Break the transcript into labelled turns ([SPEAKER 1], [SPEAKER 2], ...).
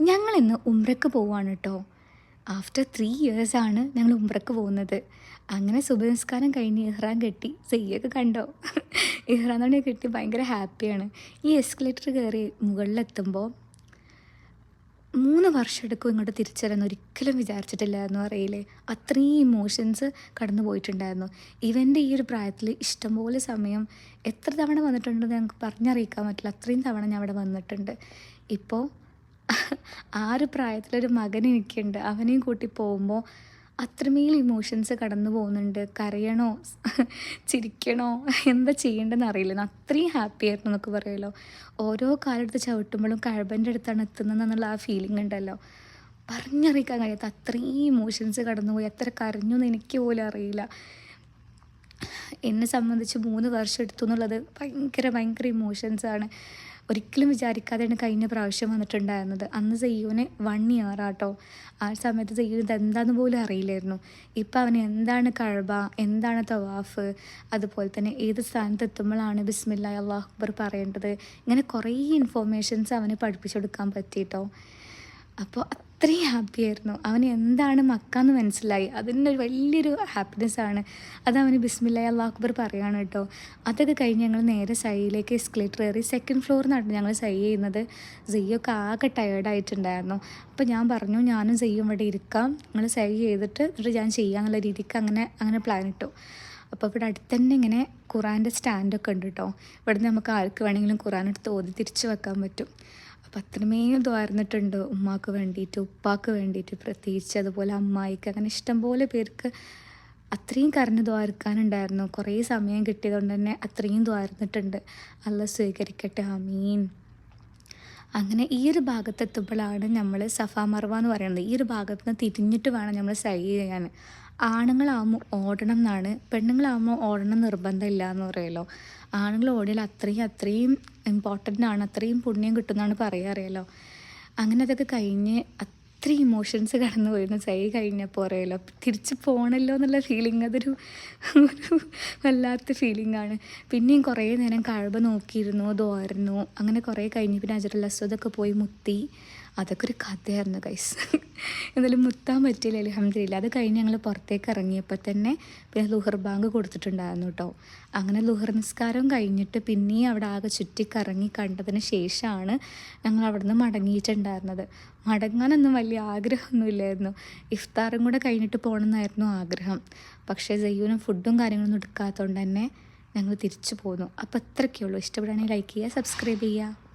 [SPEAKER 1] ഞങ്ങളിന്ന് ഉംറയ്ക്ക് പോവാണ് കേട്ടോ. ആഫ്റ്റർ 3 ഇയേഴ്സാണ് ഞങ്ങൾ ഉംറയ്ക്ക് പോകുന്നത്. അങ്ങനെ സുബഹ് കഴിഞ്ഞ് ഇഹ്റാം കെട്ടി. സെയ്യൊക്കെ കണ്ടോ? ഇഹ്റാം തന്നെ കെട്ടി ഭയങ്കര ഹാപ്പിയാണ്. ഈ എസ്കലേറ്റർ കയറി മുകളിലെത്തുമ്പോൾ 3 വർഷം എടുക്കും ഇങ്ങോട്ട് തിരിച്ചുവരാൻ ഒരിക്കലും വിചാരിച്ചിട്ടില്ലായിരുന്നു അറിയില്ലേ. അത്രയും ഇമോഷൻസ് കടന്നു പോയിട്ടുണ്ടായിരുന്നു. ഇവൻ്റെ ഈ ഒരു പ്രായത്തിൽ ഇഷ്ടംപോലെ സമയം എത്ര തവണ വന്നിട്ടുണ്ടെന്ന് ഞങ്ങൾക്ക് പറഞ്ഞറിയിക്കാൻ പറ്റില്ല. അത്രയും തവണ ഞാൻ അവിടെ വന്നിട്ടുണ്ട്. ഇപ്പോൾ ആ ഒരു പ്രായത്തിലൊരു മകൻ എനിക്കുണ്ട്. അവനെയും കൂട്ടി പോകുമ്പോൾ അത്രമേൽ ഇമോഷൻസ് കടന്നു പോകുന്നുണ്ട്. കരയണോ ചിരിക്കണോ എന്താ ചെയ്യേണ്ടതെന്ന് അറിയില്ല. അത്രയും ഹാപ്പി ആയിരുന്നു എന്നൊക്കെ പറയുമല്ലോ. ഓരോ കാലെടുത്ത് ചവിട്ടുമ്പോഴും കഴബൻ്റെ അടുത്താണ് എത്തുന്നതെന്നുള്ള ആ ഫീലിംഗ് ഉണ്ടല്ലോ, പറഞ്ഞറിയിക്കാൻ കഴിയാത്ത അത്രയും ഇമോഷൻസ് കടന്നുപോയി. എത്ര കരഞ്ഞു എന്ന് എനിക്ക് പോലും അറിയില്ല. എന്നെ സംബന്ധിച്ച് 3 വർഷം എടുത്തു എന്നുള്ളത് ഭയങ്കര ഇമോഷൻസാണ്. ഒരിക്കലും വിചാരിക്കാതെയാണ് കഴിഞ്ഞ പ്രാവശ്യം വന്നിട്ടുണ്ടായിരുന്നത്. അന്ന് സെയ്യുവിന് 1 ഇയർ ആട്ടോ. ആ സമയത്ത് സെയ്യുന് ഇതെന്താന്ന് പോലും അറിയില്ലായിരുന്നു. ഇപ്പം അവന് എന്താണ് കഅബ, എന്താണ് തവാഫ്, അതുപോലെ തന്നെ ഏത് സ്ഥാനത്ത് എത്തുമ്പോഴാണ് ബിസ്മില്ലാഹി അല്ലാഹു അക്ബർ പറയേണ്ടത്, ഇങ്ങനെ കുറേ ഇൻഫോർമേഷൻസ് അവന് പഠിപ്പിച്ചു കൊടുക്കാൻ പറ്റിയിട്ടോ. അപ്പോൾ അത്രയും ഹാപ്പി ആയിരുന്നു. അവന് എന്താണ് മക്കാന്ന് മനസ്സിലായി. അതിൻ്റെ ഒരു വലിയൊരു ഹാപ്പിനെസ്സാണ്. അത് അവന് ബിസ്മില്ലാഹി അല്ലാഹു അക്ബർ പറയാണ് കേട്ടോ. അതൊക്കെ കഴിഞ്ഞ് ഞങ്ങൾ നേരെ സൈയിലേക്ക് എസ്കലേറ്റർ കയറി. 2nd ഫ്ലോറിൽ ഞങ്ങൾ സൈ ചെയ്യുന്നത്. സെയ്യൊക്കെ ആകെ ടയേർഡായിട്ടുണ്ടായിരുന്നു. അപ്പോൾ ഞാൻ പറഞ്ഞു ഞാനും സെയ്യും ഇവിടെ ഇരിക്കാം, നിങ്ങൾ സൈ ചെയ്തിട്ട് എന്നിട്ട് ഞാൻ ചെയ്യാമെന്നുള്ള രീതിക്ക് അങ്ങനെ പ്ലാൻ ഇട്ടു. അപ്പോൾ ഇവിടെ അടുത്ത് തന്നെ ഇങ്ങനെ ഖുറാൻ്റെ സ്റ്റാൻഡൊക്കെ ഉണ്ട് കേട്ടോ. ഇവിടുന്ന് നമുക്ക് ആർക്ക് വേണമെങ്കിലും ഖുറാൻ എടുത്ത് ഓതി തിരിച്ച് വെക്കാൻ പറ്റും. അപ്പം അത്രമേൽ ദ്വാർന്നിട്ടുണ്ട് ഉമ്മാക്ക് വേണ്ടിയിട്ട്, ഉപ്പാക്ക് വേണ്ടിയിട്ട് പ്രത്യേകിച്ച്, അതുപോലെ അമ്മായിക്ക്, അങ്ങനെ ഇഷ്ടംപോലെ പേർക്ക് അത്രയും കരഞ്ഞ് ദ്വാരക്കാനുണ്ടായിരുന്നു. കുറേ സമയം കിട്ടിയതുകൊണ്ട് തന്നെ അത്രയും ദ്വാർന്നിട്ടുണ്ട്. അല്ലാഹ് സ്വീകരിക്കട്ടെ, ആമീൻ. അങ്ങനെ ഈ ഒരു ഭാഗത്തെത്തുമ്പോഴാണ് നമ്മൾ സഫാ മർവ എന്ന് പറയുന്നത്. ഈ ഒരു ഭാഗത്ത് നിന്ന് തിരിഞ്ഞിട്ട് വേണം നമ്മൾ സൈ ചെയ്യാൻ. ആണുങ്ങളാകുമ്പോൾ ഓടണം എന്നാണ്, പെണ്ണുങ്ങളാകുമ്പോൾ ഓടണം നിർബന്ധമില്ല എന്ന് പറയുമല്ലോ. ആണുങ്ങൾ ഓടിയാൽ അത്രയും ഇമ്പോർട്ടൻ്റ് ആണ്, അത്രയും പുണ്യം കിട്ടുമെന്നാണ് പറയാറിയല്ലോ. അങ്ങനെ അതൊക്കെ കഴിഞ്ഞ് അത്രയും ഇമോഷൻസ് കടന്നു പോയിരുന്നു സൈ കഴിഞ്ഞപ്പോൾ അറിയാലോ. തിരിച്ച് പോകണമല്ലോ എന്നുള്ള ഫീലിംഗ് അതൊരു വല്ലാത്ത ഫീലിംഗാണ്. പിന്നെയും കുറേ നേരം കഅബ നോക്കിയിരുന്നു, ദ്വാരുന്നു. അങ്ങനെ കുറേ കഴിഞ്ഞ് പിന്നെ ഹജറുൽ അസ്വദൊക്കെ പോയി മുത്തി. അതൊക്കെ ഒരു കഥയായിരുന്നു ഗൈസ്. എന്തായാലും മുത്താൻ പറ്റിയില്ല, അൽഹംദുലില്ലാ. അത് കഴിഞ്ഞ് ഞങ്ങൾ പുറത്തേക്ക് ഇറങ്ങിയപ്പോൾ തന്നെ പിന്നെ ലുഹർ ബാങ്ക് കൊടുത്തിട്ടുണ്ടായിരുന്നു കേട്ടോ. അങ്ങനെ ലുഹർ നിസ്കാരം കഴിഞ്ഞിട്ട് പിന്നെയും അവിടെ ആകെ ചുറ്റിക്കറങ്ങി കണ്ടതിന് ശേഷമാണ് ഞങ്ങൾ അവിടെ നിന്ന് മടങ്ങിയിട്ടുണ്ടായിരുന്നത്. മടങ്ങാനൊന്നും വലിയ ആഗ്രഹമൊന്നുമില്ലായിരുന്നു. ഇഫ്താറും കൂടെ കഴിഞ്ഞിട്ട് പോകണമെന്നായിരുന്നു ആഗ്രഹം. പക്ഷേ സെയ്യുനും ഫുഡും കാര്യങ്ങളൊന്നും എടുക്കാത്തതുകൊണ്ട് തന്നെ ഞങ്ങൾ തിരിച്ചു പോന്നു. അപ്പോൾ അത്രയ്ക്കേ ഉള്ളൂ. ഇഷ്ടപ്പെടുകയാണെങ്കിൽ ലൈക്ക് ചെയ്യുക, സബ്സ്ക്രൈബ് ചെയ്യുക.